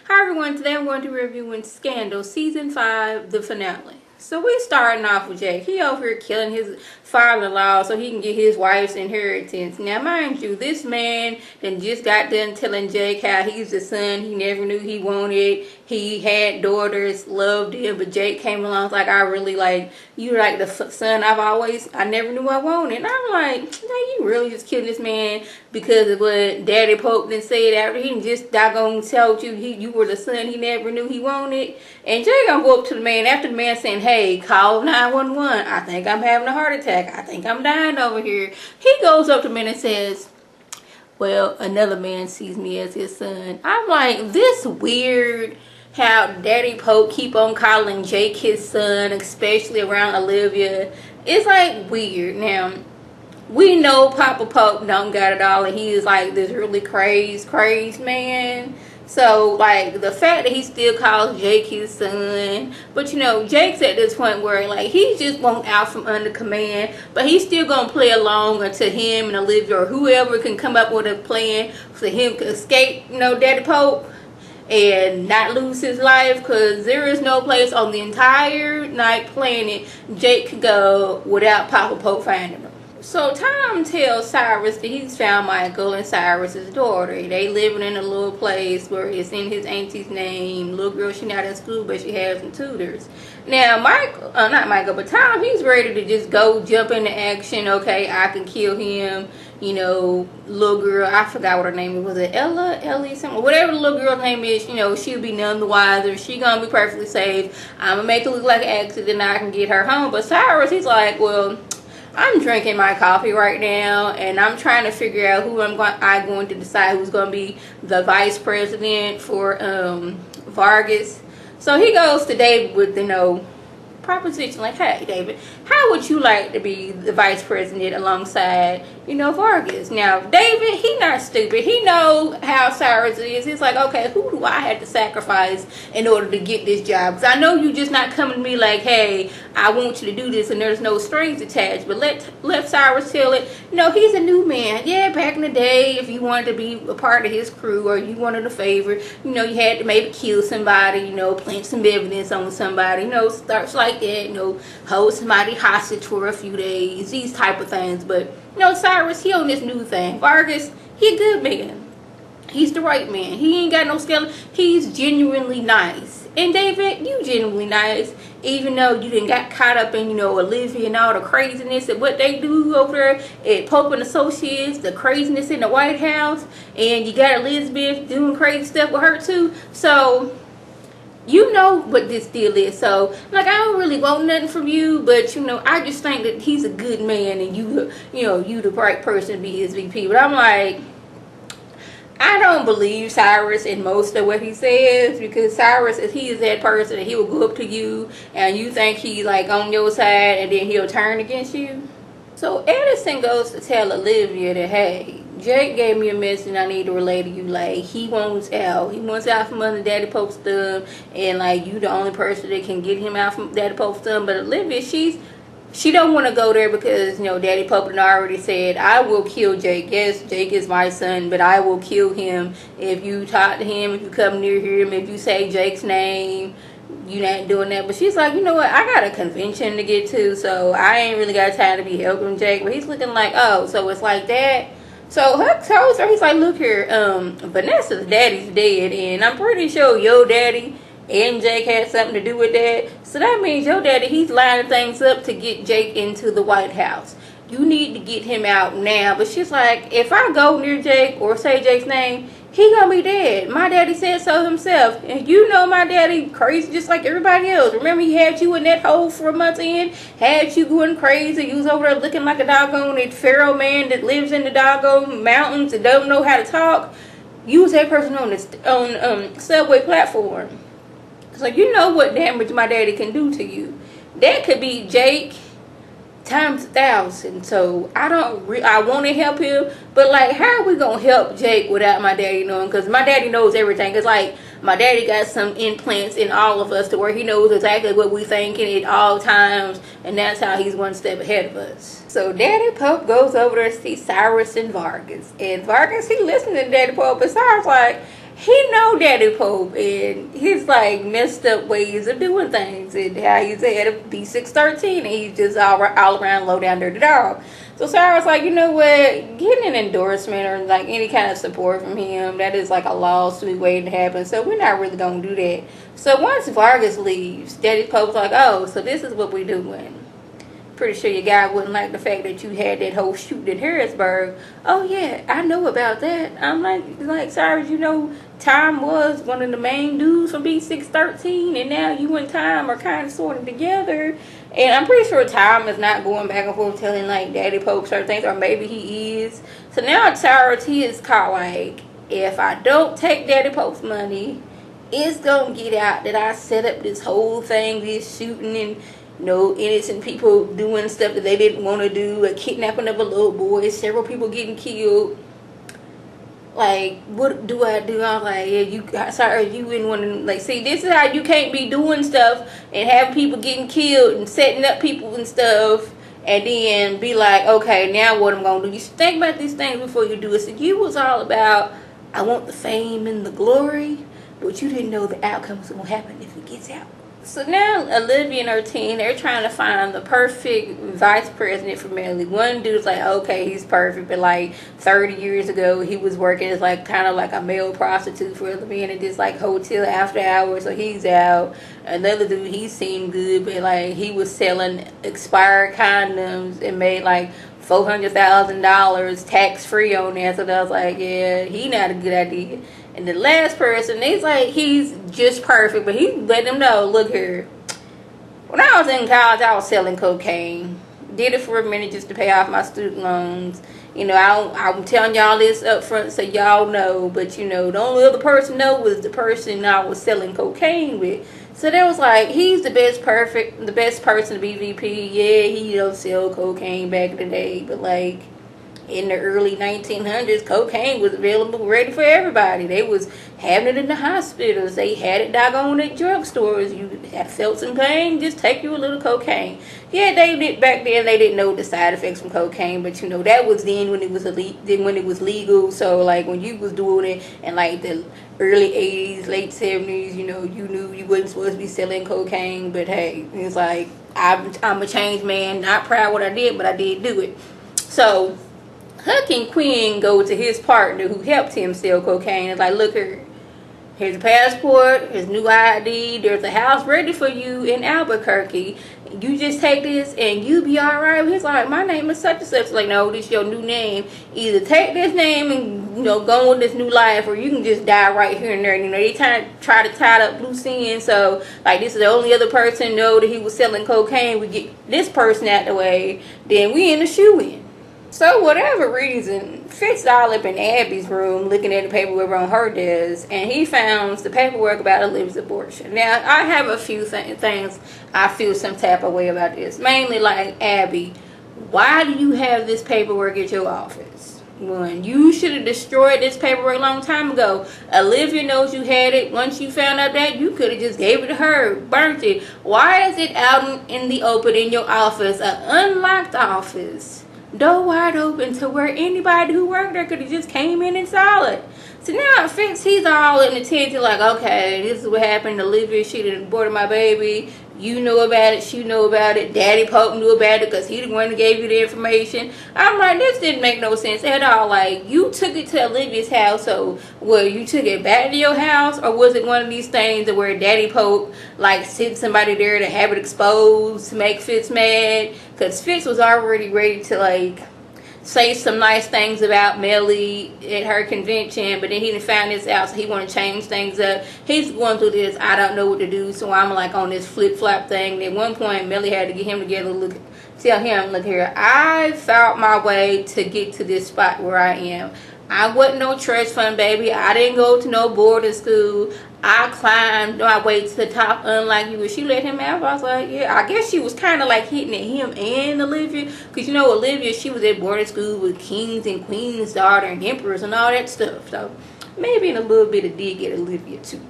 Hi everyone, today I'm going to be reviewing Scandal Season 5, the finale. So we starting off with Jake. He over here killing his father-in-law so he can get his wife's inheritance. Now mind you, this man then just got done telling Jake how he's the son he never knew he wanted. He had daughters, loved him, but Jake came along like, I really like, you like the son I never knew I wanted. And I'm like, no, you really just killing this man because of what Daddy Pope then said after he just doggone told you you were the son he never knew he wanted. And Jake gonna go up to the man after the man saying, hey, call 911. I think I'm having a heart attack. I think I'm dying over here. He goes up to the man and says, well, another man sees me as his son. I'm like, this weird how Daddy Pope keep on calling Jake his son, especially around Olivia. It's like weird. Now, we know Papa Pope don't got it all and he is like this really crazed man. So like the fact that he still calls Jake his son, but you know, Jake's at this point where like he just won't out from under command, but he's still gonna play along until him and Olivia or whoever can come up with a plan for him to escape, you know, Daddy Pope and not lose his life, because there is no place on the entire night planet Jake could go without Papa Pope finding him. So Tom tells Cyrus that he's found Michael and Cyrus's daughter. They living in a little place where it's in his auntie's name. Little girl, she not in school, but she has some tutors. Now not Michael, but Tom, he's ready to just go jump into action. Okay, I can kill him. You know, little girl, I forgot what her name was. It Ella, Ellie, something, whatever the little girl's name is, you know, she'll be none the wiser. She gonna be perfectly safe. I'm gonna make it look like an accident and I can get her home. But Cyrus, he's like, well, I'm drinking my coffee right now and I'm trying to figure out who I'm going to decide who's going to be the vice president for Vargas. So he goes to David with, you know, proposition like, hey David, how would you like to be the vice president alongside, you know, Vargas? Now David, he not stupid. He knows how Cyrus is. He's like, okay, who do I have to sacrifice in order to get this job? Because I know you just not coming to me like, hey, I want you to do this and there's no strings attached. But let Cyrus tell it, you know, he's a new man. Yeah, back in the day, if you wanted to be a part of his crew or you wanted a favor, you know, you had to maybe kill somebody, you know, plant some evidence on somebody, you know, starts like that, you know, hold somebody hostage for a few days, these type of things. But you know, Cyrus, he on this new thing. Vargas, he a good man. He's the right man. He ain't got no skeleton. He's genuinely nice. And David, you genuinely nice, even though you didn't got caught up in, you know, Olivia and all the craziness and what they do over there at Pope and Associates, the craziness in the White House, and you got Elizabeth doing crazy stuff with her too. So you know what this deal is. So like, I don't really want nothing from you, but you know, I just think that he's a good man and you know, you the right person to be his VP. But I'm like, I don't believe Cyrus in most of what he says, because Cyrus, if he is that person and he will go up to you and you think he's like on your side and then he'll turn against you. So Edison goes to tell Olivia that, hey, Jake gave me a message and I need to relay to you. Like, he wants out. He wants out from under Daddy Pope's thumb. And, like, you the only person that can get him out from Daddy Pope's thumb. But Olivia, she don't want to go there because, you know, Daddy Pope had already said, I will kill Jake. Yes, Jake is my son, but I will kill him if you talk to him, if you come near him, if you say Jake's name. You not doing that. But she's like, you know what, I got a convention to get to, so I ain't really got time to be helping Jake. But he's looking like, oh, so it's like that. So Huck tells her, he's like, look here, Vanessa's daddy's dead, and I'm pretty sure your daddy and Jake had something to do with that. So that means your daddy, he's lining things up to get Jake into the White House. You need to get him out now. But she's like, if I go near Jake or say Jake's name, he gonna be dead. My daddy said so himself. And you know my daddy crazy just like everybody else. Remember, he had you in that hole for a month in, had you going crazy. You was over there looking like a doggone pharaoh man that lives in the doggone mountains and don't know how to talk. You was that person on the subway platform. So you know what damage my daddy can do to you. That could be Jake times 1,000. So I want to help him, but like, how are we gonna help Jake without my daddy knowing? Because my daddy knows everything. It's like my daddy got some implants in all of us to where he knows exactly what we thinking at all times, and that's how he's one step ahead of us. So Daddy Pope goes over to see Cyrus and Vargas, and Vargas, he listening to Daddy Pope, but Cyrus like, he know Daddy Pope and his like messed up ways of doing things, and how he's had a B613 and he's just all around low down dirty dog. So Cyrus like, you know what, getting an endorsement or like any kind of support from him, that is like a lawsuit waiting to happen, so we're not really gonna do that. So once Vargas leaves, Daddy Pope's like, oh, so this is what we're doing. Pretty sure your guy wouldn't like the fact that you had that whole shoot in Harrisburg. Oh yeah, I know about that. I'm like Cyrus, you know, Tom was one of the main dudes from B613, and now you and Tom are kind of sort of together. And I'm pretty sure Tom is not going back and forth telling like Daddy Pope certain things, or maybe he is. So now Cyrus, he is caught like, if I don't take Daddy Pope's money, it's gonna get out that I set up this whole thing, this shooting and, you know, innocent people doing stuff that they didn't want to do, a kidnapping of a little boy, several people getting killed. Like, what do I do? I'm like, yeah, you wouldn't want to, like, see, this is how you can't be doing stuff and having people getting killed and setting up people and stuff, and then be like, okay, now what I'm going to do? You should think about these things before you do it. So you was all about, I want the fame and the glory, but you didn't know the outcome was going to happen if it gets out. So now Olivia and her team, they're trying to find the perfect vice president for Mellie. One dude's like, okay, he's perfect, but like 30 years ago he was working as like kind of like a male prostitute for other men at this like hotel after hours, so he's out. Another dude, he seemed good, but like he was selling expired condoms and made like $400,000 tax free on that. So I was like, yeah, he not a good idea. And the last person, he's like, he's just perfect, but he let them know, look here, when I was in college, I was selling cocaine. Did it for a minute just to pay off my student loans. You know, I'm telling y'all this up front so y'all know, but you know, the only other person know was the person I was selling cocaine with. So they was like, he's the best person to be VP. Yeah, he don't sell cocaine back in the day, but like, in the early 1900s, cocaine was available, ready for everybody. They was having it in the hospitals. They had it doggone at drugstores. You had felt some pain, just take you a little cocaine. Yeah, they did back then. They didn't know the side effects from cocaine, but you know that was then when it was legal. So like when you was doing it in like the early 80s, late 70s, you know, you knew you wasn't supposed to be selling cocaine. But hey, it's like I'm a changed man. Not proud of what I did, but I did do it. So Huck and Quinn go to his partner who helped him sell cocaine. It's like, look here, here's a passport, here's new ID, there's a house ready for you in Albuquerque. You just take this and you be alright. He's like, my name is such and such. Like, no, this is your new name. Either take this name and, you know, go on this new life, or you can just die right here and there. You know, they try to tie up loose ends. So, like, this is the only other person know that he was selling cocaine. We get this person out the way, then we in the shoe-in. So, whatever reason, Fitz all up in Abby's room looking at the paperwork on her desk, and he found the paperwork about Olivia's abortion. Now, I have a few things I feel some type of way about this. Mainly, like, Abby, why do you have this paperwork at your office? One, you should have destroyed this paperwork a long time ago. Olivia knows you had it. Once you found out that, you could have just gave it to her, burnt it. Why is it out in the open in your office, an unlocked office? Door wide open to where anybody who worked there could have just came in and saw it. So now Fitz, he's all in attention, like, okay, this is what happened. Olivia, she done aborted my baby. You know about it, she know about it. Daddy Pope knew about it because he the one that gave you the information. I'm like, this didn't make no sense at all. Like, you took it to Olivia's house, so well, you took it back to your house, or was it one of these things that where Daddy Pope like sent somebody there to have it exposed to make Fitz mad? Because Fitz was already ready to like say some nice things about Mellie at her convention, but then he didn't find this out, so he want to change things up. He's going through this, I don't know what to do, so I'm like on this flip-flop thing. And at one point, Mellie had to get him together, tell him, look here, I found my way to get to this spot where I am. I wasn't no trust fund baby. I didn't go to no boarding school. I climbed my way to the top unlike you. She let him out. I was like, yeah, I guess she was kind of like hitting at him and Olivia. Because, you know, Olivia, she was at boarding school with kings and queens' daughter and emperors and all that stuff. So maybe in a little bit of dig at Olivia too.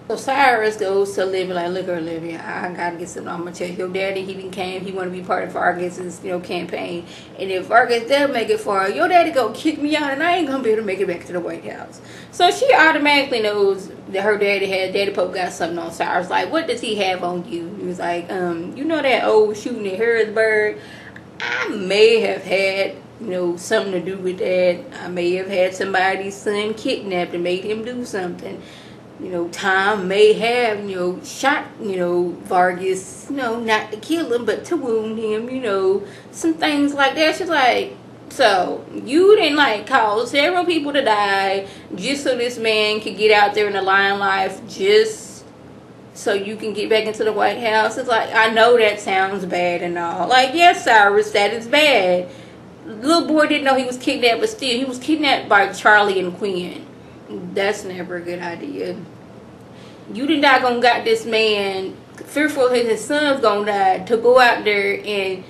So Cyrus goes to Olivia like, look, Olivia, I gotta get something. I'm gonna tell you, your daddy, he didn't came. He want to be part of Vargas's, campaign. And if Vargas does make it far, your daddy gonna kick me out, and I ain't gonna be able to make it back to the White House. So she automatically knows that her Daddy Pope got something on Cyrus. Like, what does he have on you? He was like, you know that old shooting in Harrisburg? I may have had, something to do with that. I may have had somebody's son kidnapped and made him do something. Tom may have, shot, Vargas, not to kill him, but to wound him, some things like that. She's like, so you didn't like cause several people to die just so this man could get out there in the limelight, just so you can get back into the White House? It's like, I know that sounds bad and all. Like, yes, Cyrus, that is bad. The little boy didn't know he was kidnapped, but still, he was kidnapped by Charlie and Quinn. That's never a good idea. You did not gonna got this man fearful his son's gonna die to go out there and,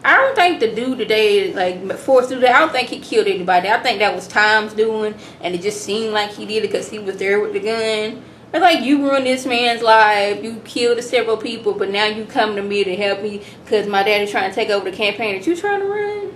I don't think the dude today, like, forced through that, I don't think he killed anybody. I think that was Tom's doing, and it just seemed like he did it because he was there with the gun. It's like, you ruined this man's life, you killed several people, but now you come to me to help me because my daddy's trying to take over the campaign that you trying to run?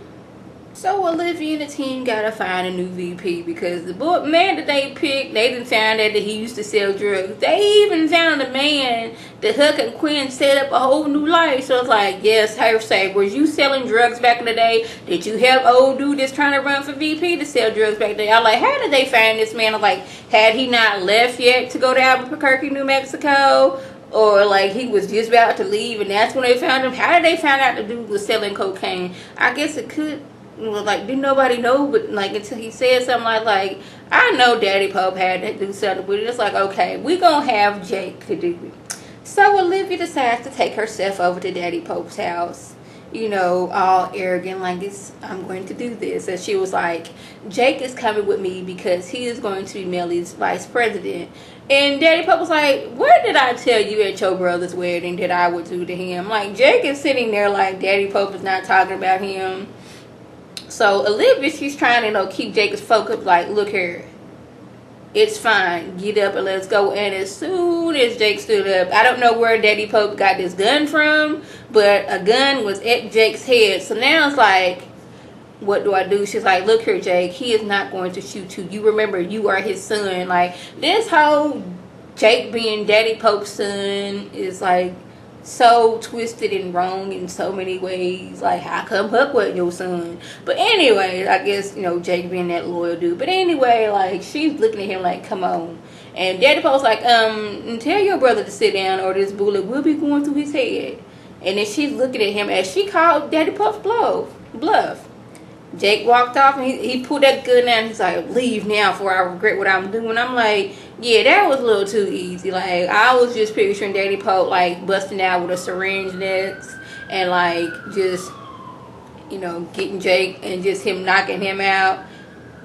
So Olivia and the team gotta find a new VP because the man that they picked, they didn't find out that he used to sell drugs. They even found a man that Huck and Quinn set up a whole new life. So it's like, yes, her say, was you selling drugs back in the day? Did you help old dude that's trying to run for VP to sell drugs back then? I'm like, how did they find this man? I'm like, had he not left yet to go to Albuquerque, New Mexico? Or like he was just about to leave and that's when they found him? How did they find out the dude was selling cocaine? I guess it could, like, didn't nobody know, but like until he said something like I know Daddy Pope had to do something with it. It's like, okay, we gonna have Jake to do it. So Olivia decides to take herself over to Daddy Pope's house, all arrogant, like, I'm going to do this. And she was like, Jake is coming with me because he is going to be MELLIE'S vice president. And Daddy Pope was like, what did I tell you at your brother's wedding that I would do to him? Like, Jake is sitting there like Daddy Pope is not talking about him. So Olivia, she's trying to keep Jacob's focus, like, look here, it's fine, get up and let's go. And as soon as Jake stood up, I don't know where Daddy Pope got this gun from, but a gun was at Jake's head. So now it's like, what do I do? She's like, look here, Jake, he is not going to shoot you. You remember, you are his son. Like, this whole Jake being Daddy Pope's son is like so twisted and wrong in so many ways. Like, how come Huck wasn't your son? But anyway, I guess, Jake being that loyal dude. But anyway, like, she's looking at him like, come on. And Daddy Pope's like, tell your brother to sit down or this bullet will be going through his head. And then she's looking at him as she called Daddy Pope's bluff. Jake walked off and he pulled that gun out and he's like, leave now before I regret what I'm doing. I'm like, yeah, that was a little too easy. Like, I was just picturing Daddy Pope like busting out with a syringe next and like just, getting Jake and just him knocking him out.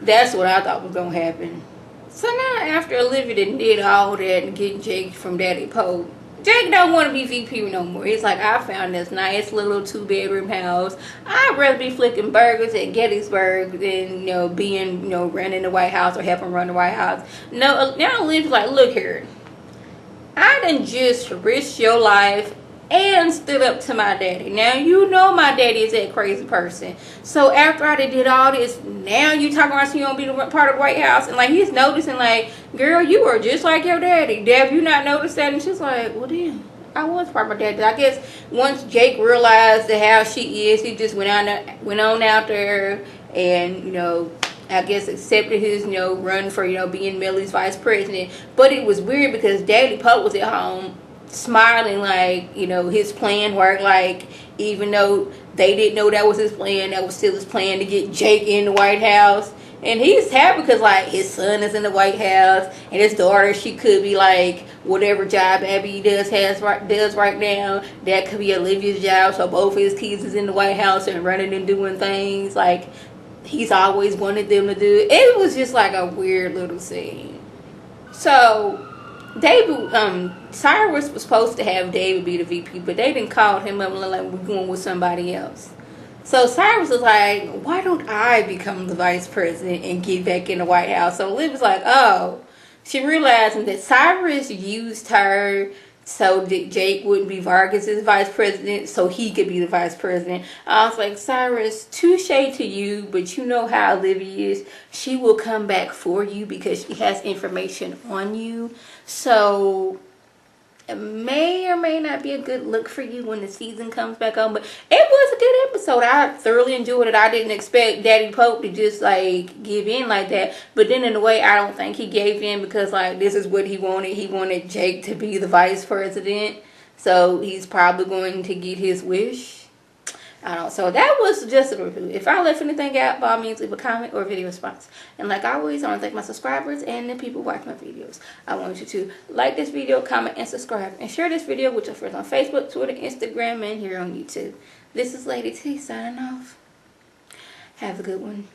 That's what I thought was going to happen. So now after Olivia did all that and getting Jake from Daddy Pope, Jake don't want to be VP no more. He's like, I found this nice little 2-bedroom house. I'd rather be flicking burgers at Gettysburg than, being, running the White House or helping run the White House. No, now Olivia's like, look here. I done just risked your life and stood up to my daddy. Now, my daddy is that crazy person. So after I did all this, now you talking about you don't be part of the White House. And like, he's noticing like, girl, you are just like your daddy. Have you not noticed that? And she's like, well then, I was part of my daddy. I guess once Jake realized how she is, he just went on out there and, I guess accepted his, run for, being MELLIE'S vice president. But it was weird because Daddy Pope was at home smiling like, his plan worked. Like, even though they didn't know that was his plan, that was still his plan to get Jake in the White House. And he's happy because, like, his son is in the White House and his daughter, she could be like, whatever job Abby does right now, that could be Olivia's job. So both his kids is in the White House and running and doing things like he's always wanted them to do. It was just like a weird little scene. So Cyrus was supposed to have David be the VP, but they didn't call him up and like, we're going with somebody else. So Cyrus was like, why don't I become the vice president and get back in the White House? So Liv was like, oh. she realizing that Cyrus used her so that Jake wouldn't be Vargas's vice president, so he could be the vice president. I was like, Cyrus, touche to you, but you know how Olivia is. She will come back for you because she has information on you. So it may or may not be a good look for you when the season comes back on, but it was a good episode. I thoroughly enjoyed it. I didn't expect Daddy Pope to just like give in like that, but then in a way I don't think he gave in, because like this is what he wanted. He wanted Jake to be the vice president, so he's probably going to get his wish. I don't know. So that was just a review. If I left anything out, by all means leave a comment or a video response. And like always, I want to thank my subscribers and the people watching my videos. I want you to like this video, comment, and subscribe. And share this video with your friends on Facebook, Twitter, Instagram, and here on YouTube. This is Lady T signing off. Have a good one.